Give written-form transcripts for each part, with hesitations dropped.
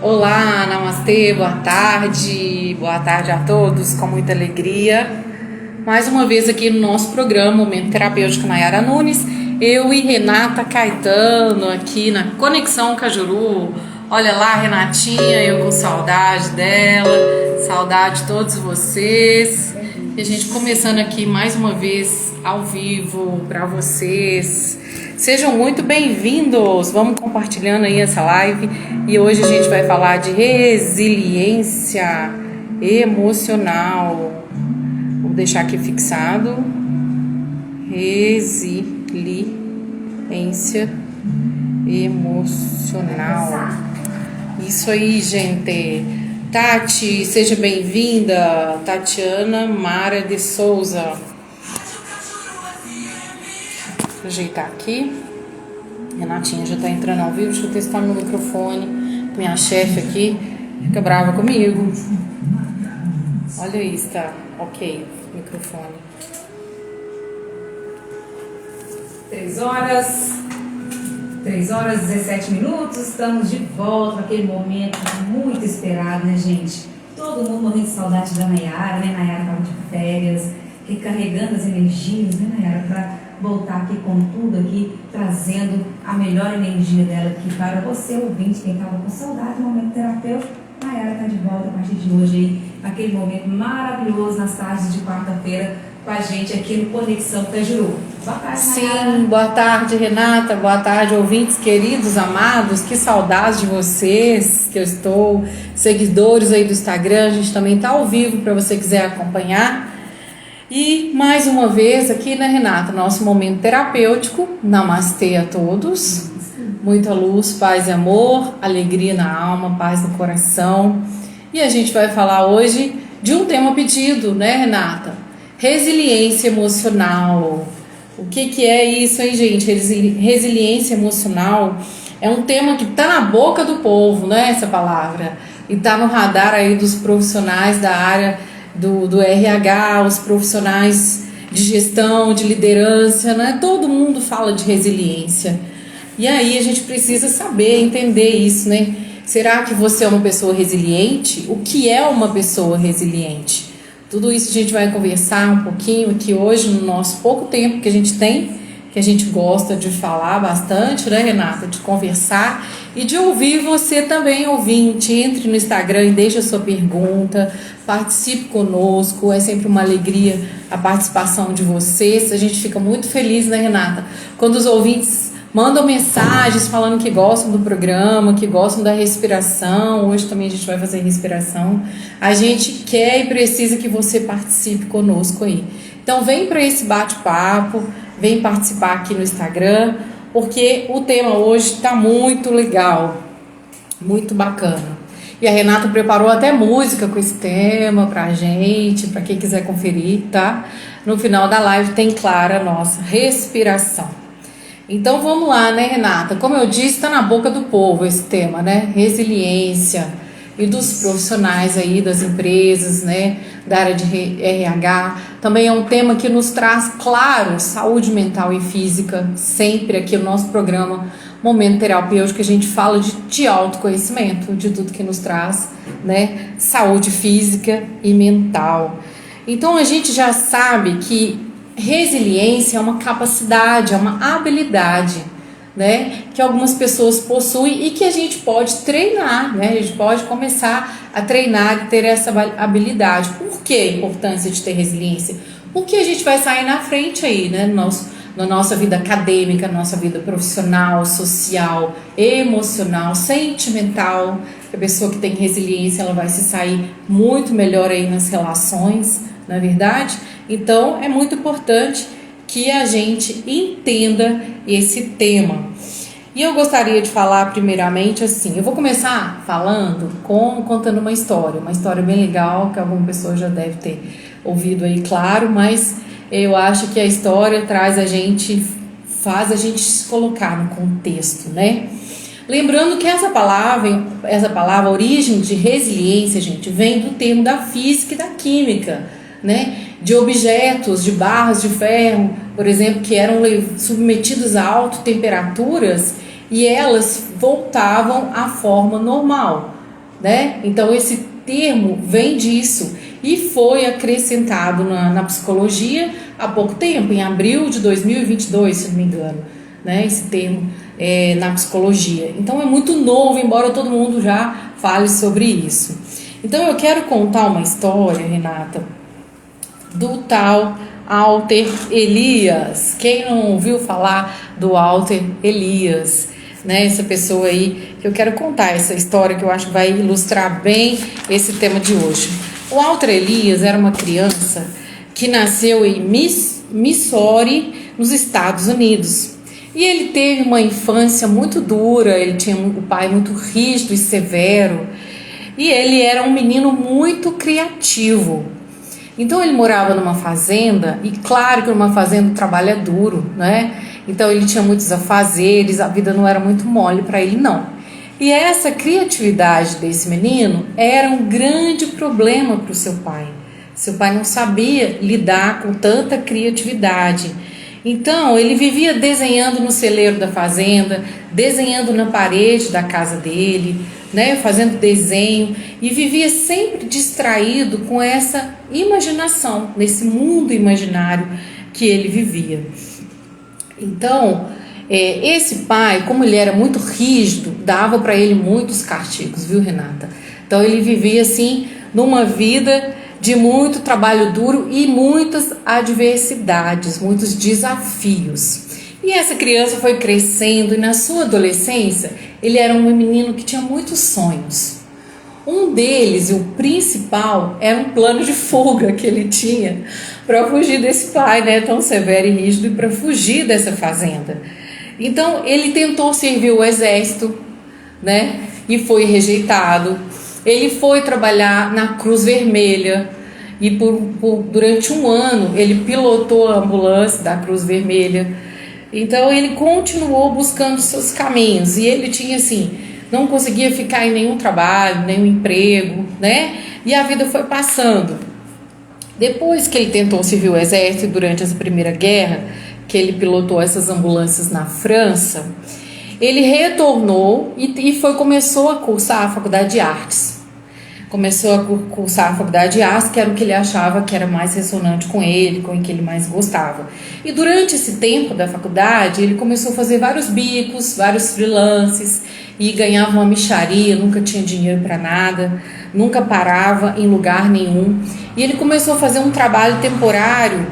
Olá, namastê, boa tarde a todos, com muita alegria. Mais uma vez aqui no nosso programa Momento Terapêutico Nayara Nunes, eu e Renata Caetano aqui na Conexão Cajuru. Olha lá, Renatinha, eu com saudade dela, saudade de todos vocês. E a gente começando aqui mais uma vez ao vivo para vocês. Sejam muito bem-vindos, vamos compartilhando aí essa live e hoje a gente vai falar de resiliência emocional. Vou deixar aqui fixado, resiliência emocional. Isso aí, gente. Tati, seja bem-vinda. Tatiana Mara de Souza. Vou ajeitar aqui. Renatinha já tá entrando ao vivo. Deixa eu testar meu microfone. Minha chefe aqui fica brava comigo. Olha isso, tá? Ok, microfone. 3 horas e 17 minutos. Estamos de volta naquele momento muito esperado, né, gente? Todo mundo morrendo de saudade da Nayara, né? Nayara estava de férias, recarregando as energias, né, Nayara, para voltar aqui com tudo aqui, trazendo a melhor energia dela aqui para você, ouvinte, quem estava com saudade do momento terapêutico. Nayara está de volta a partir de hoje aí, naquele momento maravilhoso nas tardes de quarta-feira com a gente aqui no Conexão Cajuru. Boa tarde, Nayara. Sim, boa tarde, Renata, boa tarde, ouvintes queridos, amados, que saudades de vocês, que eu estou, seguidores aí do Instagram, a gente também está ao vivo para você quiser acompanhar. E mais uma vez aqui, né, Renata, nosso momento terapêutico. Namastê a todos. Muita luz, paz e amor, alegria na alma, paz no coração. E a gente vai falar hoje de um tema pedido, né, Renata? Resiliência emocional. O que é isso, hein, gente? Resiliência emocional é um tema que está na boca do povo, né, essa palavra. E está no radar aí dos profissionais da área do RH, os profissionais de gestão, de liderança, né? Todo mundo fala de resiliência. E aí a gente precisa saber, entender isso, né? Será que você é uma pessoa resiliente? O que é uma pessoa resiliente? Tudo isso a gente vai conversar um pouquinho aqui hoje, no nosso pouco tempo que a gente tem, que a gente gosta de falar bastante, né, Renata? De conversar e de ouvir você também, ouvinte. Entre no Instagram e deixe a sua pergunta, participe conosco, é sempre uma alegria a participação de vocês. A gente fica muito feliz, né, Renata? Quando os ouvintes mandam mensagens falando que gostam do programa, que gostam da respiração. Hoje também a gente vai fazer respiração. A gente quer e precisa que você participe conosco aí. Então vem para esse bate-papo, vem participar aqui no Instagram, porque o tema hoje está muito legal, muito bacana. E a Renata preparou até música com esse tema pra gente, para quem quiser conferir, tá? No final da live tem clara a nossa respiração. Então vamos lá, né, Renata? Como eu disse, está na boca do povo esse tema, né? Resiliência. E dos profissionais aí, das empresas, né, da área de RH. Também é um tema que nos traz, claro, saúde mental e física, sempre aqui no nosso programa Momento Terapêutico, que a gente fala de autoconhecimento, de tudo que nos traz, né, saúde física e mental. Então a gente já sabe que resiliência é uma capacidade, é uma habilidade, né, que algumas pessoas possuem e que a gente pode treinar, né? A gente pode começar a treinar e ter essa habilidade. Por que a importância de ter resiliência? Porque a gente vai sair na frente aí, né, na nossa vida acadêmica, na nossa vida profissional, social, emocional, sentimental. A pessoa que tem resiliência, ela vai se sair muito melhor aí nas relações, não é verdade? Então é muito importante que a gente entenda esse tema. E eu gostaria de falar primeiramente assim, eu vou começar contando uma história bem legal, que alguma pessoa já deve ter ouvido aí, claro, mas eu acho que a história faz a gente se colocar no contexto, né? Lembrando que essa palavra, a origem de resiliência, gente, vem do termo da física e da química, né? De objetos, de barras de ferro, por exemplo, que eram submetidos a altas temperaturas e elas voltavam à forma normal, né? Então esse termo vem disso e foi acrescentado na psicologia há pouco tempo, em abril de 2022, se não me engano, né? Esse termo na psicologia. Então é muito novo, embora todo mundo já fale sobre isso. Então eu quero contar uma história, Renata, do tal Walter Elias. Quem não ouviu falar do Walter Elias, né? Essa pessoa aí que eu quero contar essa história que eu acho que vai ilustrar bem esse tema de hoje. O Walter Elias era uma criança que nasceu em Missouri, nos Estados Unidos. E ele teve uma infância muito dura, ele tinha um pai muito rígido e severo. E ele era um menino muito criativo. Então ele morava numa fazenda, e claro que numa fazenda o trabalho é duro, né? Então ele tinha muitos afazeres, a vida não era muito mole para ele não. E essa criatividade desse menino era um grande problema para o seu pai. Seu pai não sabia lidar com tanta criatividade. Então ele vivia desenhando no celeiro da fazenda, desenhando na parede da casa dele, né, fazendo desenho, e vivia sempre distraído com essa imaginação, nesse mundo imaginário que ele vivia. Então, esse pai, como ele era muito rígido, dava para ele muitos castigos, viu, Renata? Então ele vivia assim, numa vida de muito trabalho duro e muitas adversidades, muitos desafios. E essa criança foi crescendo, e na sua adolescência ele era um menino que tinha muitos sonhos. Um deles, e o principal, era um plano de fuga que ele tinha para fugir desse pai, né, tão severo e rígido, e para fugir dessa fazenda. Então ele tentou servir o exército, né, e foi rejeitado. Ele foi trabalhar na Cruz Vermelha e durante um ano ele pilotou a ambulância da Cruz Vermelha. Então ele continuou buscando seus caminhos, e ele tinha assim, não conseguia ficar em nenhum trabalho, nenhum emprego, né? E a vida foi passando. Depois que ele tentou servir o exército durante essa primeira guerra, que ele pilotou essas ambulâncias na França, ele retornou e começou a cursar a faculdade de artes. Começou a cursar a faculdade de artes, que era o que ele achava que era mais ressonante com ele, com o que ele mais gostava. E durante esse tempo da faculdade, ele começou a fazer vários bicos, vários freelances, e ganhava uma mixaria, nunca tinha dinheiro para nada, nunca parava em lugar nenhum. E ele começou a fazer um trabalho temporário,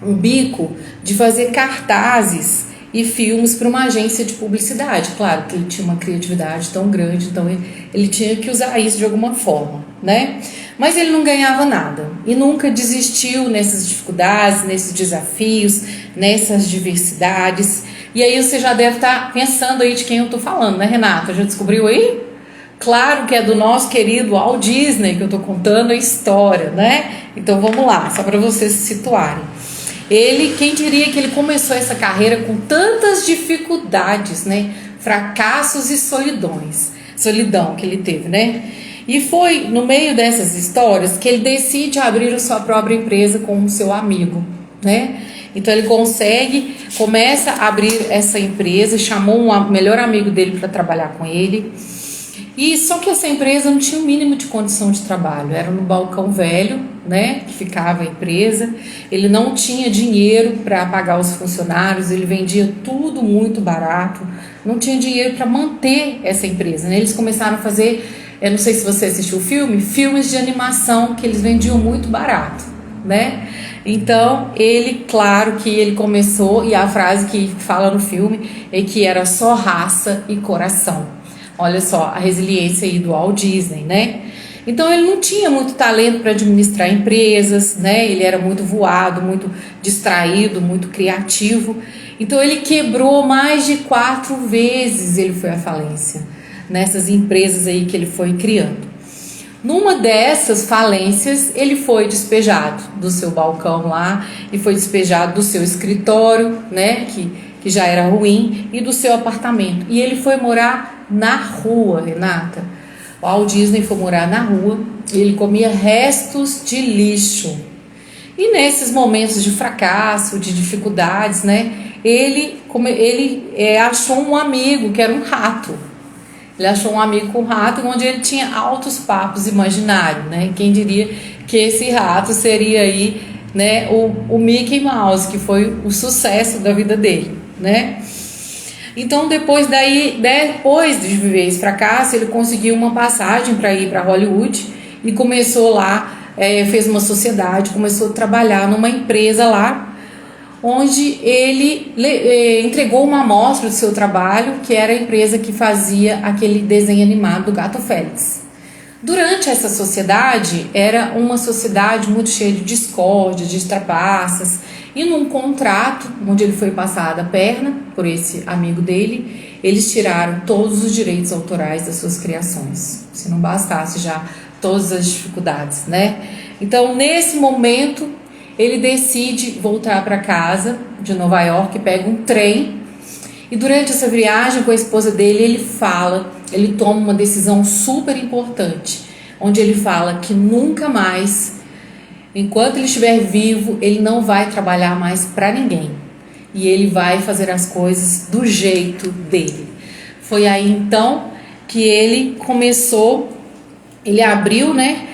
um bico, de fazer cartazes e filmes para uma agência de publicidade. Claro que ele tinha uma criatividade tão grande, então ele tinha que usar isso de alguma forma, né? Mas ele não ganhava nada e nunca desistiu nessas dificuldades, nesses desafios, nessas diversidades. E aí você já deve estar pensando aí de quem eu estou falando, né, Renata? Já descobriu aí? Claro que é do nosso querido Walt Disney que eu estou contando a história, né? Então vamos lá, só para vocês se situarem. Quem diria que ele começou essa carreira com tantas dificuldades, né? Fracassos e solidão que ele teve, né? E foi no meio dessas histórias que ele decide abrir a sua própria empresa com o seu amigo, né? Então ele começa a abrir essa empresa, chamou um melhor amigo dele para trabalhar com ele. E só que essa empresa não tinha o mínimo de condição de trabalho, era no balcão velho, né, que ficava a empresa. Ele não tinha dinheiro para pagar os funcionários, ele vendia tudo muito barato, não tinha dinheiro para manter essa empresa, né? Eles começaram a fazer, eu não sei se você assistiu o filme, filmes de animação que eles vendiam muito barato, né? Então claro que ele começou, e a frase que fala no filme é que era só raça e coração. Olha só a resiliência aí do Walt Disney, né? Então ele não tinha muito talento para administrar empresas, né? Ele era muito voado, muito distraído, muito criativo. Então ele quebrou mais de 4 vezes, ele foi à falência nessas empresas aí que ele foi criando. Numa dessas falências, ele foi despejado do seu balcão lá, e foi despejado do seu escritório, né? Que já era ruim, e do seu apartamento. E ele foi morar na rua, Renata. O Walt Disney foi morar na rua, e ele comia restos de lixo. E nesses momentos de fracasso, de dificuldades, né, ele achou um amigo que era um rato. Ele achou um amigo com rato, onde ele tinha altos papos imaginários, né? Quem diria que esse rato seria aí, né, o Mickey Mouse, que foi o sucesso da vida dele, né? Então, depois de viver esse fracasso, ele conseguiu uma passagem para ir para Hollywood e começou lá, fez uma sociedade, começou a trabalhar numa empresa lá, onde ele entregou uma amostra do seu trabalho, que era a empresa que fazia aquele desenho animado do Gato Félix. Durante essa sociedade, era uma sociedade muito cheia de discórdia, de trapaças, e num contrato, onde ele foi passado a perna por esse amigo dele, eles tiraram todos os direitos autorais das suas criações, se não bastasse já todas as dificuldades, né? Então, nesse momento, ele decide voltar para casa de Nova York, pega um trem, e durante essa viagem com a esposa dele, ele toma uma decisão super importante, onde ele fala que nunca mais, enquanto ele estiver vivo, ele não vai trabalhar mais para ninguém, e ele vai fazer as coisas do jeito dele. Foi aí então que ele abriu, né,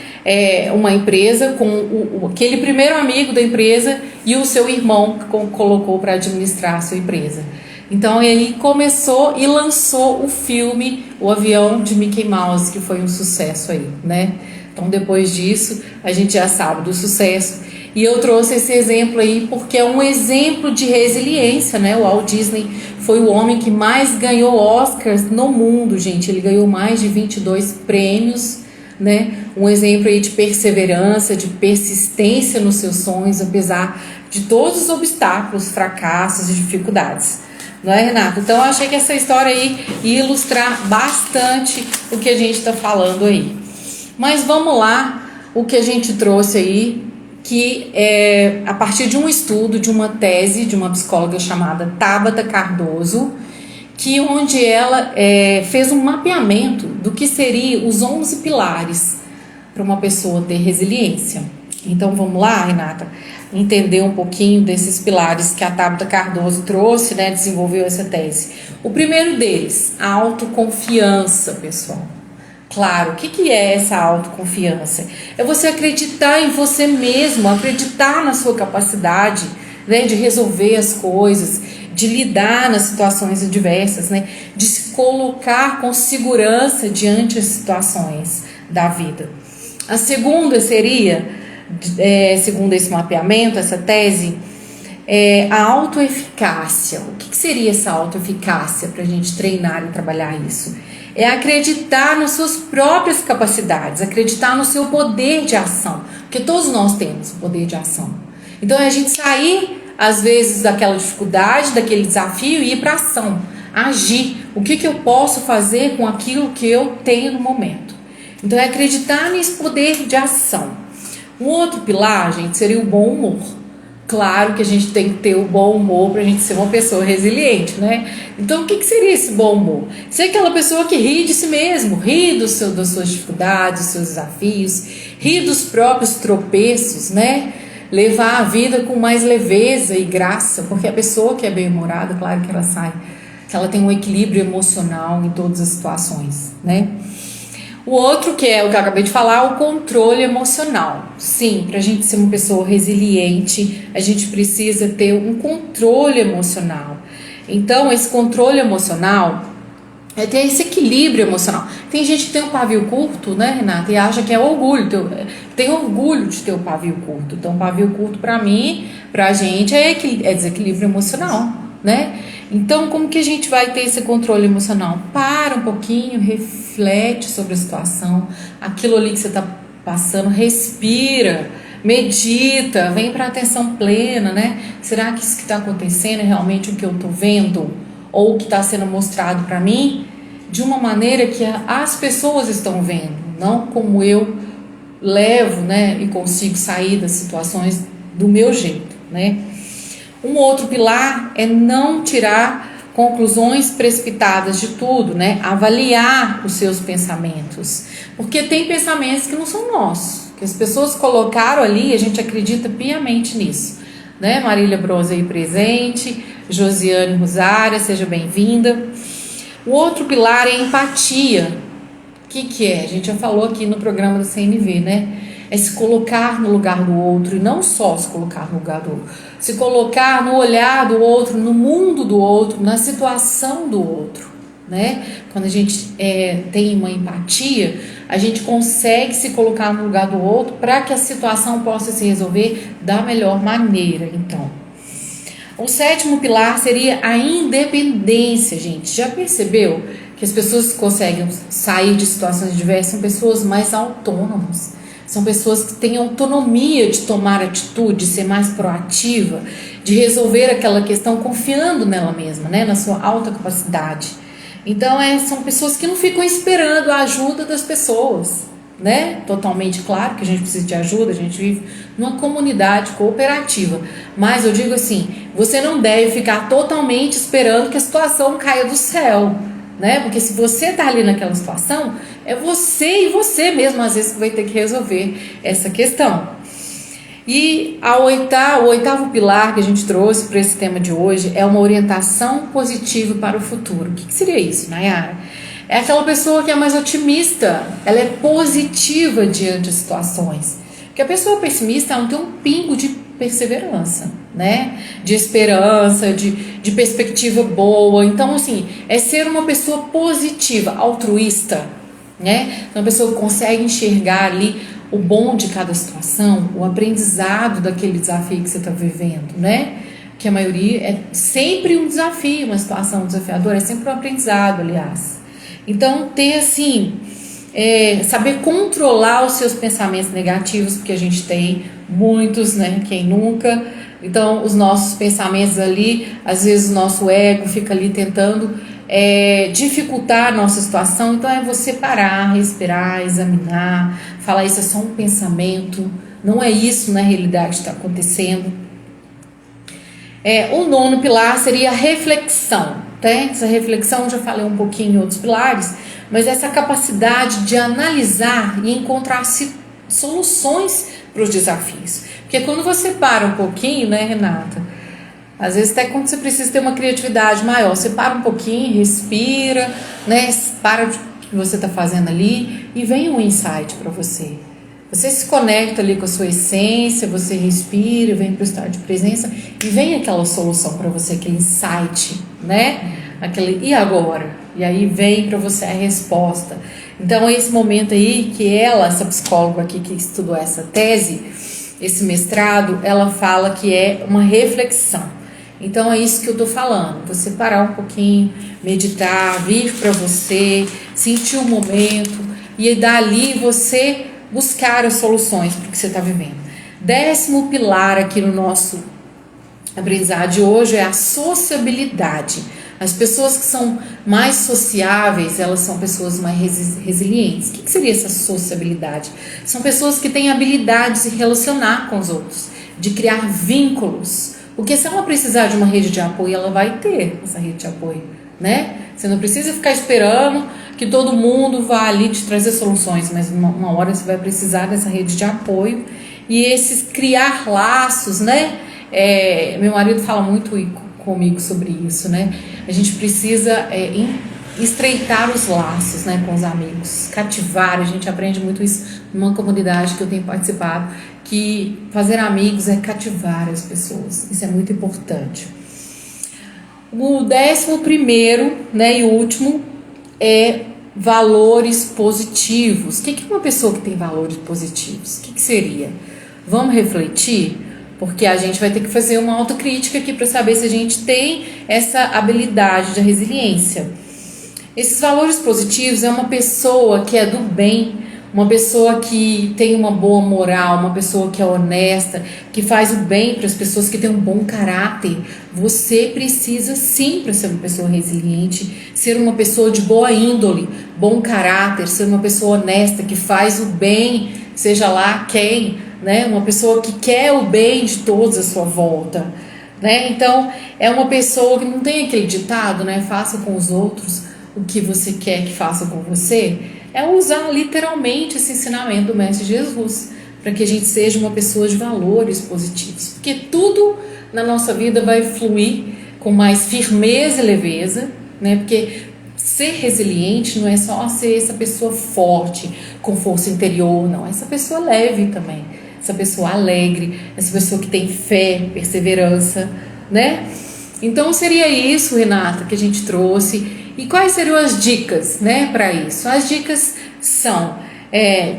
uma empresa com aquele primeiro amigo da empresa e o seu irmão que colocou para administrar a sua empresa. Então ele começou e lançou o filme O Avião de Mickey Mouse, que foi um sucesso aí, né? Então depois disso a gente já sabe do sucesso. E eu trouxe esse exemplo aí porque é um exemplo de resiliência, né? O Walt Disney foi o homem que mais ganhou Oscars no mundo, gente. Ele ganhou mais de 22 prêmios, né? Um exemplo aí de perseverança, de persistência nos seus sonhos, apesar de todos os obstáculos, fracassos e dificuldades. Não é, Renato? Então eu achei que essa história aí ia ilustrar bastante o que a gente está falando aí. Mas vamos lá, o que a gente trouxe aí, que é a partir de um estudo, de uma tese de uma psicóloga chamada Tabata Cardoso, onde ela fez um mapeamento do que seriam os 11 pilares para uma pessoa ter resiliência. Então vamos lá, Renata, entender um pouquinho desses pilares que a Tabata Cardoso trouxe, né, desenvolveu essa tese. O primeiro deles, a autoconfiança, pessoal. Claro, o que é essa autoconfiança? É você acreditar em você mesmo, acreditar na sua capacidade, né, de resolver as coisas, de lidar nas situações adversas, né, de se colocar com segurança diante das situações da vida. A segunda seria, segundo esse mapeamento, essa tese, a autoeficácia. O que seria essa autoeficácia para a gente treinar e trabalhar isso? É acreditar nas suas próprias capacidades, acreditar no seu poder de ação, porque todos nós temos o poder de ação. Então é a gente sair, às vezes, daquela dificuldade, daquele desafio e ir para ação, agir. O que eu posso fazer com aquilo que eu tenho no momento? Então é acreditar nesse poder de ação. Um outro pilar, gente, seria o bom humor. Claro que a gente tem que ter o bom humor para a gente ser uma pessoa resiliente, né? Então, o que seria esse bom humor? Ser aquela pessoa que ri de si mesmo, ri das suas dificuldades, dos seus desafios, ri dos próprios tropeços, né? Levar a vida com mais leveza e graça, porque a pessoa que é bem-humorada, claro que ela tem um equilíbrio emocional em todas as situações, né? O outro, que é o que eu acabei de falar, o controle emocional. Sim, para a gente ser uma pessoa resiliente, a gente precisa ter um controle emocional. Então, esse controle emocional é ter esse equilíbrio emocional. Tem gente que tem um pavio curto, né, Renata, e acha que é orgulho. Tem orgulho de ter o pavio curto. Então, pavio curto, para mim, pra gente, é desequilíbrio emocional, né? Então, como que a gente vai ter esse controle emocional? Para um pouquinho, reflete sobre a situação, aquilo ali que você está passando, respira, medita, vem para a atenção plena, né? Será que isso que está acontecendo é realmente o que eu estou vendo? Ou o que está sendo mostrado para mim? De uma maneira que as pessoas estão vendo, não como eu levo, né? E consigo sair das situações do meu jeito, né? Um outro pilar é não tirar conclusões precipitadas de tudo, né? Avaliar os seus pensamentos. Porque tem pensamentos que não são nossos, que as pessoas colocaram ali e a gente acredita piamente nisso, né? Marília Bronze aí presente, Josiane Rosária, seja bem-vinda. O outro pilar é empatia. O que é? A gente já falou aqui no programa da CNV, né? É se colocar no lugar do outro, e não só se colocar no lugar do outro, se colocar no olhar do outro, no mundo do outro, na situação do outro, né? Quando a gente tem uma empatia, a gente consegue se colocar no lugar do outro para que a situação possa se resolver da melhor maneira. Então, o sétimo pilar seria a independência, gente. Já percebeu que as pessoas que conseguem sair de situações diversas são pessoas mais autônomas? São pessoas que têm autonomia de tomar atitude, de ser mais proativa, de resolver aquela questão confiando nela mesma, né? Na sua alta capacidade. Então, são pessoas que não ficam esperando a ajuda das pessoas, né? Totalmente claro que a gente precisa de ajuda, a gente vive numa comunidade cooperativa. Mas eu digo assim, você não deve ficar totalmente esperando que a situação caia do céu, né? Porque se você está ali naquela situação, é você e você mesmo às vezes que vai ter que resolver essa questão. E o oitavo pilar que a gente trouxe para esse tema de hoje é uma orientação positiva para o futuro. O que seria isso, Nayara? É aquela pessoa que é mais otimista, ela é positiva diante das situações. Porque a pessoa pessimista, ela não tem um pingo de perseverança, né? De esperança, de perspectiva boa. Então, assim, é ser uma pessoa positiva, altruísta, né? Uma pessoa que consegue enxergar ali o bom de cada situação, o aprendizado daquele desafio que você está vivendo, né? Que a maioria é sempre um desafio, uma situação desafiadora, é sempre um aprendizado, aliás. Então, ter assim, saber controlar os seus pensamentos negativos, porque a gente tem muitos, né? Quem nunca? Então, os nossos pensamentos ali, às vezes o nosso ego fica ali tentando dificultar a nossa situação. Então, é você parar, respirar, examinar, falar isso é só um pensamento, não é isso na realidade que está acontecendo. O nono pilar seria a reflexão. Essa reflexão, já falei um pouquinho em outros pilares, mas essa capacidade de analisar e encontrar soluções para os desafios. Porque quando você para um pouquinho, né, Renata? Às vezes até quando você precisa ter uma criatividade maior, você para um pouquinho, respira, né? Para o que você está fazendo ali e vem um insight para você. Você se conecta ali com a sua essência, você respira, vem para o estado de presença e vem aquela solução para você, aquele insight, né? Aquele e agora? E aí vem para você a resposta. Então, esse momento aí que essa psicóloga aqui que estudou essa tese, esse mestrado, ela fala que é uma reflexão. Então, é isso que eu tô falando. Você parar um pouquinho, meditar, vir para você, sentir o momento e dali você buscar as soluções para o que você está vivendo. 10º pilar aqui no nosso aprendizado de hoje é a sociabilidade. As pessoas que são mais sociáveis, elas são pessoas mais resilientes. O que seria essa sociabilidade? São pessoas que têm habilidade de se relacionar com os outros, de criar vínculos. Porque se ela precisar de uma rede de apoio, ela vai ter essa rede de apoio, né? Você não precisa ficar esperando que todo mundo vá ali te trazer soluções, mas uma hora você vai precisar dessa rede de apoio e esses criar laços, né? Meu marido fala muito comigo sobre isso, né? A gente precisa estreitar os laços, né, com os amigos, cativar. A gente aprende muito isso numa comunidade que eu tenho participado, que fazer amigos é cativar as pessoas. Isso é muito importante. O 11º, né, e último é valores positivos. O que é uma pessoa que tem valores positivos? O que seria? Vamos refletir? Porque a gente vai ter que fazer uma autocrítica aqui para saber se a gente tem essa habilidade de resiliência. Esses valores positivos é uma pessoa que é do bem, uma pessoa que tem uma boa moral, uma pessoa que é honesta, que faz o bem para as pessoas, que tem um bom caráter. Você precisa sim, para ser uma pessoa resiliente, ser uma pessoa de boa índole, bom caráter, ser uma pessoa honesta, que faz o bem, seja lá quem, né? Uma pessoa que quer o bem de todos à sua volta, né? Então, é uma pessoa que não tem aquele ditado, né? Faça com os outros o que você quer que faça com você. É usar literalmente esse ensinamento do Mestre Jesus, para que a gente seja uma pessoa de valores positivos, porque tudo na nossa vida vai fluir com mais firmeza e leveza, né? Porque ser resiliente não é só ser essa pessoa forte, com força interior, não. Essa pessoa leve também, essa pessoa alegre, essa pessoa que tem fé, perseverança, né? Então seria isso, Renata, que a gente trouxe. E quais seriam as dicas, né, para isso? As dicas são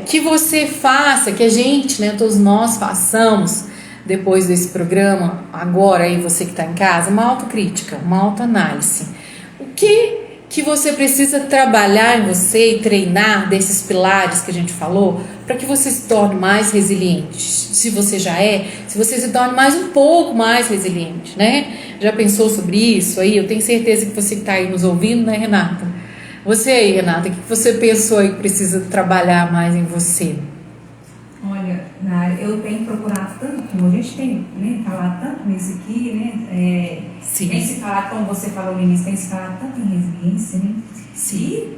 que você faça, que a gente, né, todos nós façamos, depois desse programa, agora aí você que está em casa, uma autocrítica, uma autoanálise. O que você precisa trabalhar em você e treinar desses pilares que a gente falou para que você se torne mais resiliente? Se você já se você se torne um pouco mais resiliente, né? Já pensou sobre isso aí? Eu tenho certeza que você que está aí nos ouvindo, né, Renata? Você aí, Renata, o que você pensou aí que precisa trabalhar mais em você? Olha, eu tenho procurado tanto, como a gente tem, né, falado tanto nisso aqui, né? Sim. Tem se falado, como você falou no início, tem se falado tanto em resiliência, né? Sim. E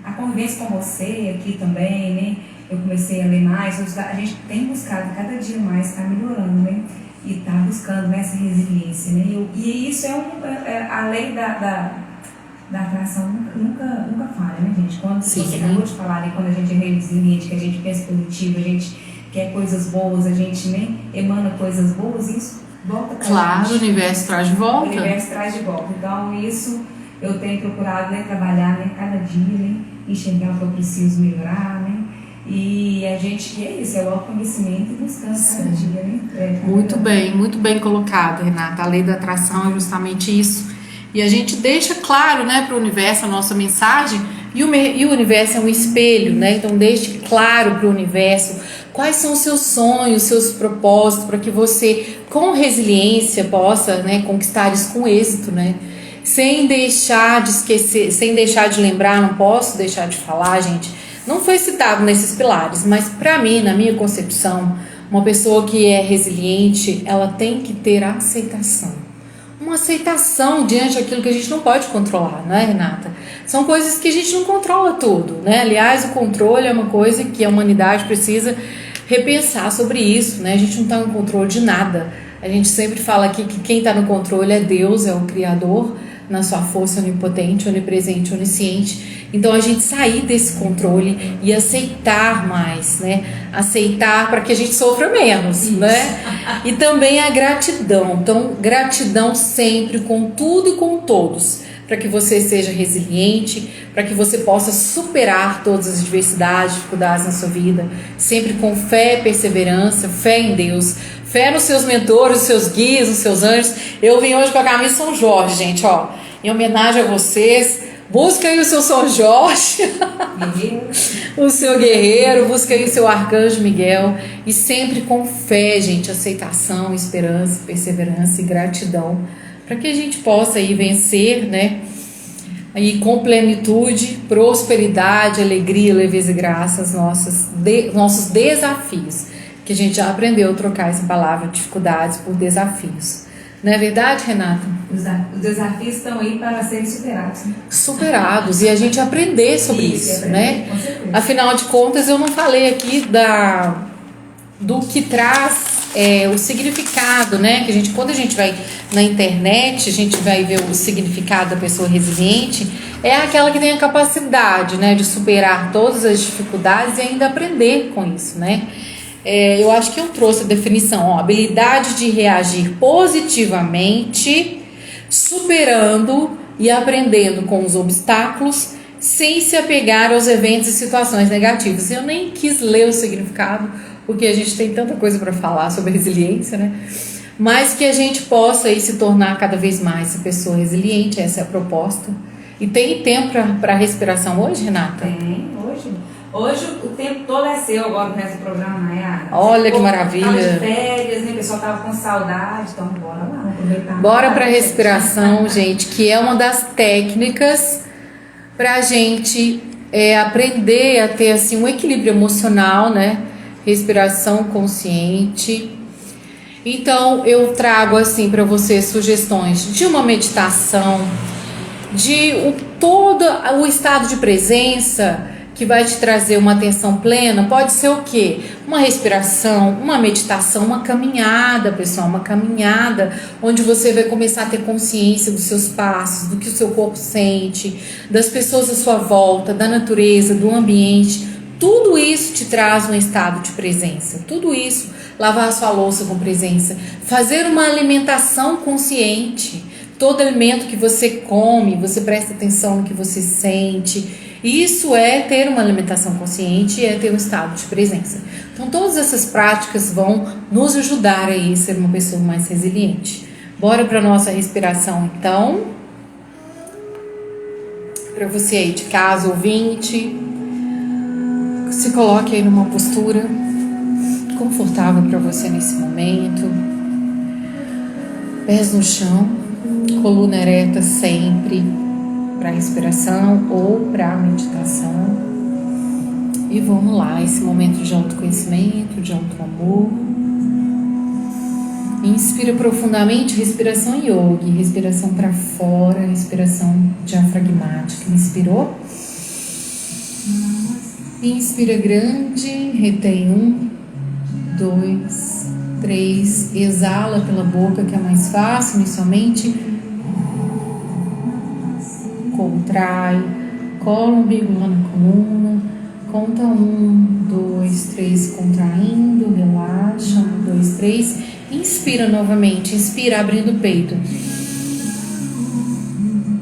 a convivência com você aqui também, né? Eu comecei a ler mais, a gente tem buscado cada dia mais, está melhorando, né? E está buscando essa resiliência, né? E isso a lei da atração nunca falha, né, gente? Quando Sim. você acabou de falar, né, quando a gente é resiliente, que a gente pensa positivo, a gente quer coisas boas, a gente, né, emana coisas boas, isso volta para Claro, gente. o universo traz de volta. O universo traz de volta. Então, isso eu tenho procurado, né, trabalhar, né, cada dia, né, enxergar o que eu preciso melhorar, né? E a gente, é isso, é o autoconhecimento e buscando cada dia, né? Muito bem colocado, Renata. A lei da atração é justamente isso. E a gente deixa claro, né, para o universo a nossa mensagem, e o universo é um espelho, né? Então deixe claro para o universo quais são os seus sonhos, seus propósitos, para que você, com resiliência, possa, né, conquistar isso com êxito, né? Sem deixar de esquecer, sem deixar de lembrar, não posso deixar de falar, gente. Não foi citado nesses pilares, mas para mim, na minha concepção, uma pessoa que é resiliente, ela tem que ter aceitação. Uma aceitação diante daquilo que a gente não pode controlar, não é, Renata? São coisas que a gente não controla tudo, né? Aliás, o controle é uma coisa que a humanidade precisa repensar sobre isso, né? A gente não está no controle de nada. A gente sempre fala aqui que quem está no controle é Deus, é o Criador, na sua força onipotente, onipresente, onisciente. Então a gente sair desse controle e aceitar mais, né? Aceitar para que a gente sofra menos, isso, né? E também a gratidão. Então, gratidão sempre com tudo e com todos, para que você seja resiliente, para que você possa superar todas as adversidades, dificuldades na sua vida, sempre com fé, perseverança, fé em Deus, fé nos seus mentores, nos seus guias, nos seus anjos. Eu vim hoje com a camisa São Jorge, gente, ó, em homenagem a vocês. Busca aí o seu São Jorge, o seu guerreiro, busca aí o seu arcanjo Miguel, e sempre com fé, gente, aceitação, esperança, perseverança e gratidão, para que a gente possa aí vencer, né? Aí com plenitude, prosperidade, alegria, leveza e graça, nossos desafios, que a gente já aprendeu a trocar essa palavra dificuldades por desafios. Não é verdade, Renata? Os desafios estão aí para serem superados. Né? Superados, e a gente aprender sobre isso, né? Com certeza. Afinal de contas, eu não falei aqui do que traz o significado, né? Que quando a gente vai na internet, a gente vai ver o significado da pessoa resiliente, é aquela que tem a capacidade, né, de superar todas as dificuldades e ainda aprender com isso, né? Eu acho que eu trouxe a definição, habilidade de reagir positivamente, superando e aprendendo com os obstáculos, sem se apegar aos eventos e situações negativas. Eu nem quis ler o significado, porque a gente tem tanta coisa para falar sobre resiliência, né? Mas que a gente possa aí se tornar cada vez mais essa pessoa resiliente, essa é a proposta. E tem tempo para respiração hoje, Renata? Tem, hoje. Hoje o tempo todo é seu agora no resto do programa, Nayara. Olha que maravilha. Tava de férias, né? O pessoal tava com saudade, então bora lá, vamos aproveitar. Bora para respiração, gente, que é uma das técnicas para a gente aprender a ter assim um equilíbrio emocional, né? Respiração consciente. Então eu trago assim para você sugestões de uma meditação, de todo o estado de presença que vai te trazer uma atenção plena, pode ser o quê? Uma respiração, uma meditação, uma caminhada, pessoal, uma caminhada onde você vai começar a ter consciência dos seus passos, do que o seu corpo sente, das pessoas à sua volta, da natureza, do ambiente. Tudo isso te traz um estado de presença. Tudo isso, lavar a sua louça com presença, fazer uma alimentação consciente. Todo alimento que você come, você presta atenção no que você sente. Isso é ter uma alimentação consciente e é ter um estado de presença. Então todas essas práticas vão nos ajudar aí a ser uma pessoa mais resiliente. Bora para nossa respiração então. Para você aí de casa, ouvinte, se coloque aí numa postura confortável para você nesse momento. Pés no chão, coluna ereta sempre para a respiração ou para a meditação. E vamos lá, esse momento de autoconhecimento, de auto-amor. Inspira profundamente, respiração yogi, respiração para fora, respiração diafragmática. Inspirou? Inspira grande, retém 1, 2, 3, exala pela boca, que é mais fácil, inicialmente. Contrai, cola o umbigo lá na coluna, conta 1, 2, 3, contraindo, relaxa, 1, 2, 3, inspira novamente, inspira abrindo o peito,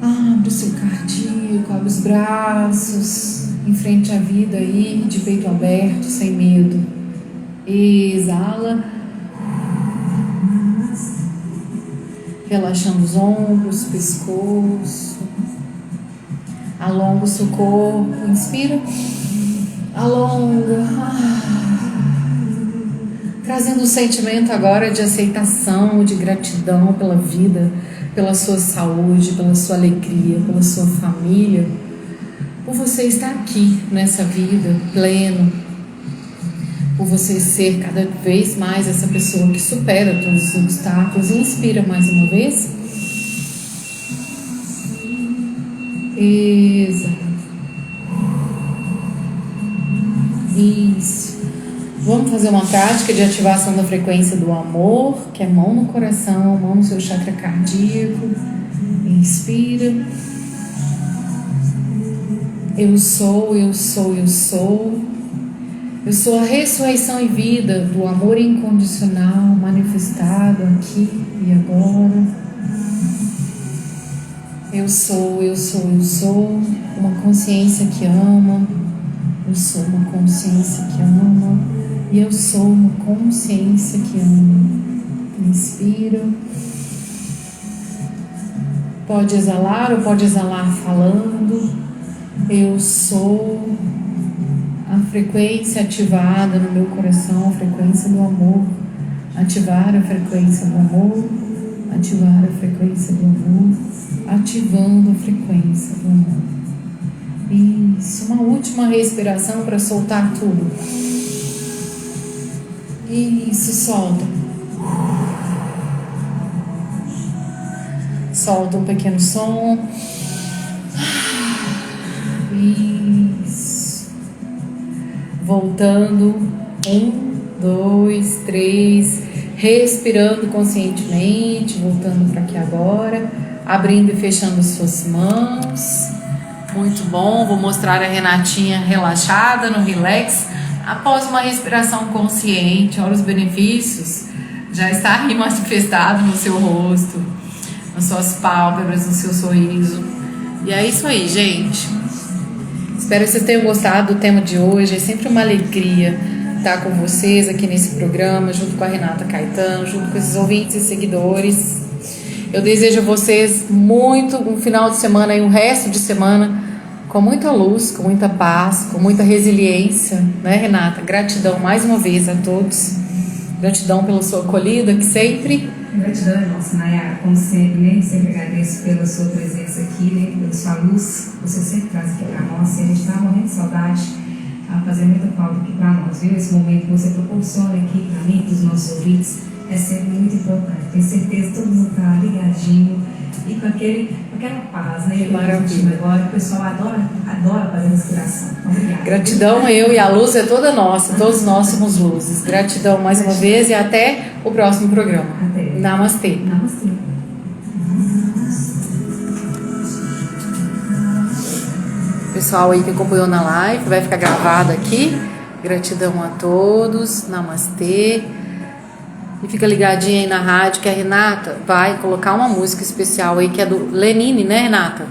abre o seu cardíaco, abre os braços, enfrente a vida aí, de peito aberto, sem medo. Exala, relaxando os ombros, pescoço. Alonga o seu corpo, inspira, alonga, trazendo o sentimento agora de aceitação, de gratidão pela vida, pela sua saúde, pela sua alegria, pela sua família, por você estar aqui nessa vida pleno, por você ser cada vez mais essa pessoa que supera todos os obstáculos. Inspira mais uma vez. Exato. Isso. Vamos fazer uma prática de ativação da frequência do amor, que é mão no coração, mão no seu chakra cardíaco. Inspira. Eu sou, eu sou, eu sou. Eu sou a ressurreição e vida do amor incondicional manifestado aqui e agora. Eu sou, eu sou, eu sou uma consciência que ama. Eu sou uma consciência que ama. E eu sou uma consciência que ama. Inspira. Pode exalar ou pode exalar falando. Eu sou a frequência ativada no meu coração, a frequência do amor. Ativar a frequência do amor. Ativar a frequência do amor. Ativando a frequência do amor. Isso, uma última respiração para soltar tudo. Isso, solta. Solta um pequeno som. Isso. Voltando. 1, 2, 3. Respirando conscientemente. Voltando para aqui agora. Abrindo e fechando as suas mãos. Muito bom. Vou mostrar a Renatinha relaxada no relax. Após uma respiração consciente. Olha os benefícios. Já está aí manifestado no seu rosto, nas suas pálpebras, no seu sorriso. E é isso aí, gente. Espero que vocês tenham gostado do tema de hoje. É sempre uma alegria estar com vocês aqui nesse programa, junto com a Renata Caetano, junto com esses ouvintes e seguidores. Eu desejo a vocês um final de semana e um resto de semana com muita luz, com muita paz, com muita resiliência, né, Renata? Gratidão mais uma vez a todos. Gratidão pela sua acolhida, que sempre... Gratidão é nossa, Nayara, como sempre, né? Sempre agradeço pela sua presença aqui, né? Pela sua luz, você sempre traz aqui para nós. E a gente está morrendo de saudade, a fazer muita falta aqui para nós, viu? Esse momento que você proporciona aqui para mim, para os nossos ouvintes, é sempre muito importante. Tenho certeza que todo mundo está ligadinho, E com aquela paz, né? Maravilha. Agora o pessoal adora fazer inspiração. Obrigada. Gratidão, eu e a luz é toda nossa, todos nós somos luzes. Gratidão mais uma vez e até o próximo programa. Até. Namastê. Namastê. Pessoal aí que acompanhou na live, vai ficar gravado aqui. Gratidão a todos. Namastê. E fica ligadinha aí na rádio que a Renata vai colocar uma música especial aí que é do Lenine, né, Renata?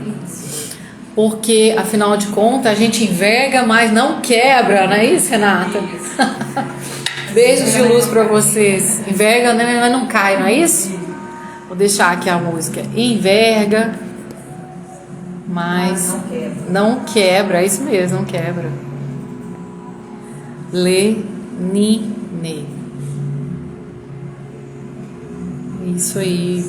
Porque, afinal de contas, a gente enverga, mas não quebra, não é isso, Renata? Beijos de luz pra vocês. Enverga, né, mas não cai, não é isso? Vou deixar aqui a música. Enverga, mas não quebra, é isso mesmo, não quebra. Lenine. Isso aí.